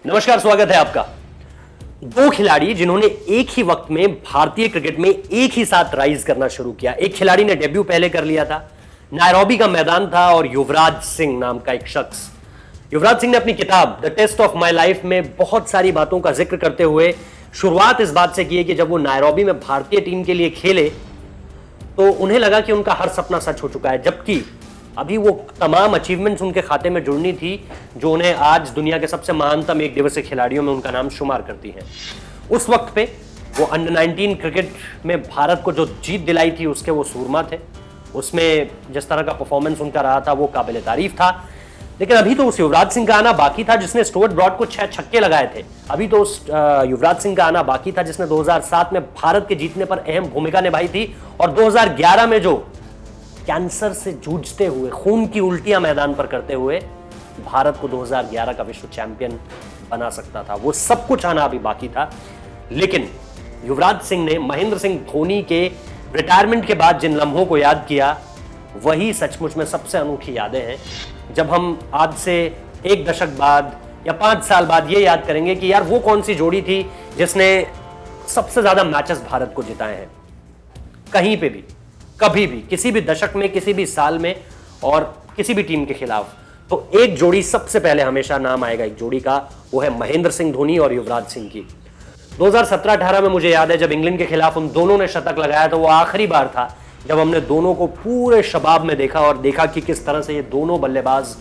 नमस्कार, स्वागत है आपका। दो खिलाड़ी जिन्होंने एक ही वक्त में भारतीय क्रिकेट में एक ही साथ राइज करना शुरू किया। एक खिलाड़ी ने डेब्यू पहले कर लिया था, नायरोबी का मैदान था, और युवराज सिंह नाम का एक शख्स। युवराज सिंह ने अपनी किताब the test of my life में बहुत सारी बातों का जिक्र करते हुए शुरुआत इस बात से की है कि जब वो नायरोबी में भारतीय टीम के लिए खेले तो उन्हें लगा कि उनका हर सपना सच हो चुका है, जबकि अभी वो तमाम अचीवमेंट्स उनके खाते में जुड़नी थी जो उन्हें आज दुनिया के सबसे महानतम एक दिवसीय खिलाड़ियों में उनका नाम शुमार करती है। उस वक्त पे वो अंडर 19 क्रिकेट में भारत को जो जीत दिलाई थी उसके वो सूरमा थे। उसमें जिस तरह का परफॉर्मेंस उनका रहा था वो काबिल तारीफ था। लेकिन अभी तो उस युवराज सिंह का आना बाकी था जिसने स्टुअर्ट ब्रॉड को 6 छक्के लगाए थे। अभी तो उस युवराज सिंह का आना बाकी था जिसने 2007 में भारत के जीतने पर अहम भूमिका निभाई थी, और 2011 में जो कैंसर से जूझते हुए, खून की उल्टियां मैदान पर करते हुए भारत को 2011 का विश्व चैंपियन बना सकता था। वो सब कुछ आना अभी बाकी था। लेकिन युवराज सिंह ने महेंद्र सिंह धोनी के रिटायरमेंट के बाद जिन लम्हों को याद किया वही सचमुच में सबसे अनूठी यादें हैं। जब हम आज से एक दशक बाद या 5 साल बाद ये याद करेंगे कि यार वो कौन सी जोड़ी थी जिसने सबसे ज्यादा मैचेस भारत को जिताए हैं, कहीं पे भी, कभी भी, किसी भी दशक में, किसी भी साल में और किसी भी टीम के खिलाफ, तो एक जोड़ी सबसे पहले हमेशा नाम आएगा एक जोड़ी का, वो है महेंद्र सिंह धोनी और युवराज सिंह की। 2017-18 में मुझे याद है जब इंग्लैंड के खिलाफ उन दोनों ने शतक लगाया तो वो आखिरी बार था जब हमने दोनों को पूरे शबाब में देखा और देखा कि किस तरह से ये दोनों बल्लेबाज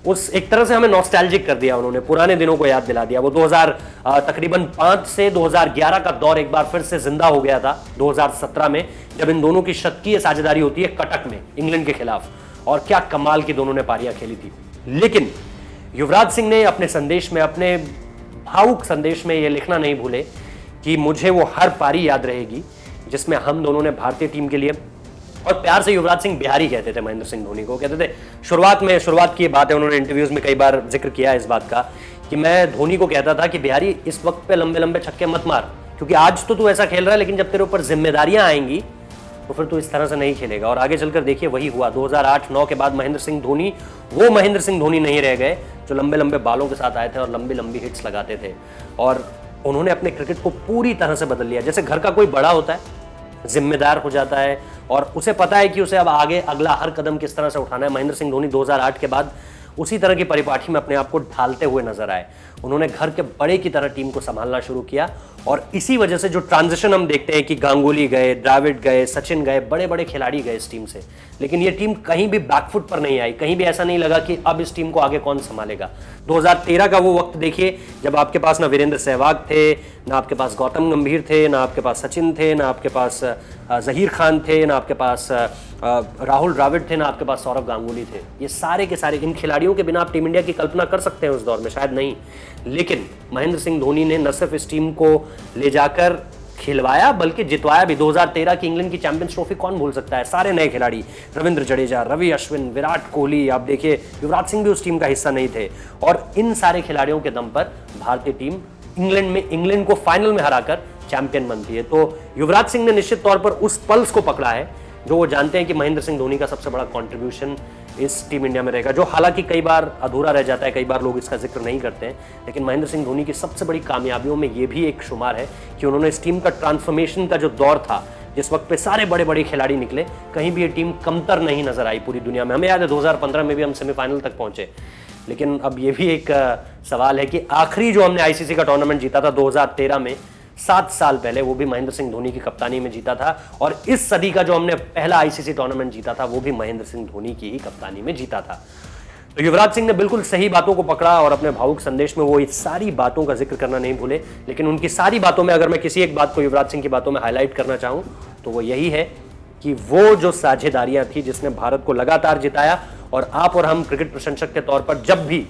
उस एक तरह से हमें नॉस्टैल्जिक कर दिया, उन्होंने पुराने दिनों को याद दिला दिया। वो तकरीबन 5 से 2011 का दौर एक बार फिर से जिंदा हो गया था 2017 में, जब इन दोनों की शतकीय साझेदारी होती है कटक में इंग्लैंड के खिलाफ, और क्या कमाल की दोनों ने पारियां खेली थी। लेकिन युवराज सिंह ने अपने संदेश में, अपने भावुक संदेश में, यह लिखना नहीं भूले कि मुझे वो हर पारी याद रहेगी जिसमें हम दोनों ने भारतीय टीम के लिए, और प्यार से युवराज सिंह बिहारी कहते थे महेंद्र सिंह धोनी को, कहते थे शुरुआत की बात है, उन्होंने इंटरव्यूज में कई बार जिक्र किया इस बात का कि मैं धोनी को कहता था कि बिहारी इस वक्त पे लंबे लंबे छक्के मत मार, क्योंकि आज तो तू ऐसा खेल रहा है लेकिन जब तेरे ऊपर जिम्मेदारियां आएंगी तो फिर तू इस तरह से नहीं खेलेगा। और आगे चलकर देखिए वही हुआ। 2008-9 के बाद महेंद्र सिंह धोनी वो महेंद्र सिंह धोनी नहीं रह गए जो लंबे लंबे बालों के साथ आए थे और लंबी लंबी हिट्स लगाते थे, और उन्होंने अपने क्रिकेट को पूरी तरह से बदल लिया। जैसे घर का कोई बड़ा होता है, जिम्मेदार हो जाता है और उसे पता है कि उसे अब आगे अगला हर कदम किस तरह से उठाना है। महेंद्र सिंह धोनी 2008 के बाद उसी तरह की परिपाठी में अपने आप को ढालते हुए नजर आए। उन्होंने घर के बड़े की तरह टीम को संभालना शुरू किया, और इसी वजह से जो ट्रांजिशन हम देखते हैं कि गांगुली गए, द्रविड़ गए, सचिन गए, बड़े बड़े खिलाड़ी गए इस टीम से, लेकिन ये टीम कहीं भी बैकफुट पर नहीं आई, कहीं भी ऐसा नहीं लगा कि अब इस टीम को आगे कौन संभालेगा। 2013 का वो वक्त देखिए जब आपके पास ना वीरेंद्र सहवाग थे, ना आपके पास गौतम गंभीर थे, ना आपके पास सचिन थे, ना आपके पास जहीर खान थे, ना आपके पास राहुल द्रविड़ थे, ना आपके पास सौरव गांगुली थे। ये सारे के सारे इन खिलाड़ियों के बिना आप टीम इंडिया की कल्पना कर सकते हैं उस दौर में? शायद नहीं। लेकिन महेंद्र सिंह धोनी ने न सिर्फ इस टीम को ले जाकर खिलवाया बल्कि जितवाया भी। 2013 की इंग्लैंड की चैंपियंस ट्रॉफी कौन भूल सकता है? सारे नए खिलाड़ी, रविंद्र जडेजा, रवि अश्विन, विराट कोहली, आप देखिए युवराज सिंह भी उस टीम का हिस्सा नहीं थे, और इन सारे खिलाड़ियों के दम पर भारतीय टीम इंग्लैंड को फाइनल में हराकर चैंपियन बनती है। तो युवराज सिंह ने निश्चित तौर पर उस पल्स को पकड़ा है जो वो जानते हैं कि महेंद्र सिंह धोनी का सबसे बड़ा कंट्रीब्यूशन इस टीम इंडिया में रहेगा, जो हालांकि कई बार अधूरा रह जाता है, कई बार लोग इसका जिक्र नहीं करते हैं। लेकिन महेंद्र सिंह धोनी की सबसे बड़ी कामयाबियों में ये भी एक शुमार है कि उन्होंने इस टीम का ट्रांसफॉर्मेशन का जो दौर था, जिस वक्त पे सारे बड़े बड़े खिलाड़ी निकले, कहीं भी ये टीम कमतर नहीं नजर आई पूरी दुनिया में। हमें याद है 2015 में भी हम सेमीफाइनल तक पहुंचे। लेकिन अब ये भी एक सवाल है कि आखिरी जो हमने आईसीसी का टूर्नामेंट जीता था 2013 में, 7 साल पहले, वो भी महेंद्र सिंह धोनी की कप्तानी में जीता था, और इस सदी का जो हमने पहला आईसीसी टूर्नामेंट जीता था वो भी महेंद्र सिंह धोनी की ही कप्तानी में जीता था। तो युवराज सिंह ने बिल्कुल सही बातों को पकड़ा और अपने भावुक संदेश में वो इस सारी बातों का जिक्र करना नहीं भूले। लेकिन उनकी सारी बातों में अगर मैं किसी एक बात को युवराज सिंह की बातों में हाईलाइट करना चाहूं तो वो यही है कि वो जो साझेदारियां थी जिसने भारत को लगातार जिताया, और आप और हम क्रिकेट प्रशंसक के तौर पर जब भी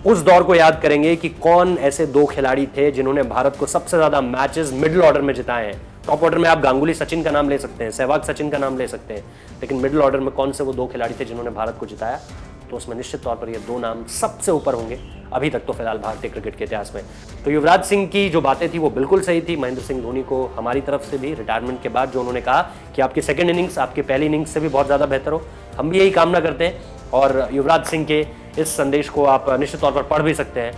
उस दौर को याद करेंगे कि कौन ऐसे दो खिलाड़ी थे जिन्होंने भारत को सबसे ज्यादा मैचेस मिडिल ऑर्डर में जिताए हैं। टॉप ऑर्डर में आप गांगुली सचिन का नाम ले सकते हैं, सहवाग सचिन का नाम ले सकते हैं, लेकिन मिडिल ऑर्डर में कौन से वो 2 खिलाड़ी थे जिन्होंने भारत को जिताया, तो उसमें निश्चित तौर पर ये 2 नाम सबसे ऊपर होंगे अभी तक तो फिलहाल भारतीय क्रिकेट के इतिहास में। तो युवराज सिंह की जो बातें थी वो बिल्कुल सही थी। महेंद्र सिंह धोनी को हमारी तरफ से भी रिटायरमेंट के बाद जो उन्होंने कहा कि आपकी सेकंड इनिंग्स आपकी पहली इनिंग्स से भी बहुत ज़्यादा बेहतर हो, हम भी यही कामना करते हैं। और युवराज सिंह के इस संदेश को आप निश्चित तौर पर पढ़ भी सकते हैं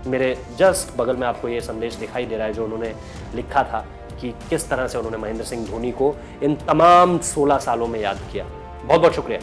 मेरे जस्ट बगल में आपको ये संदेश दिखाई दे रहा है जो उन्होंने लिखा था कि किस तरह से उन्होंने महेंद्र सिंह धोनी को इन तमाम 16 सालों में याद किया। बहुत बहुत शुक्रिया।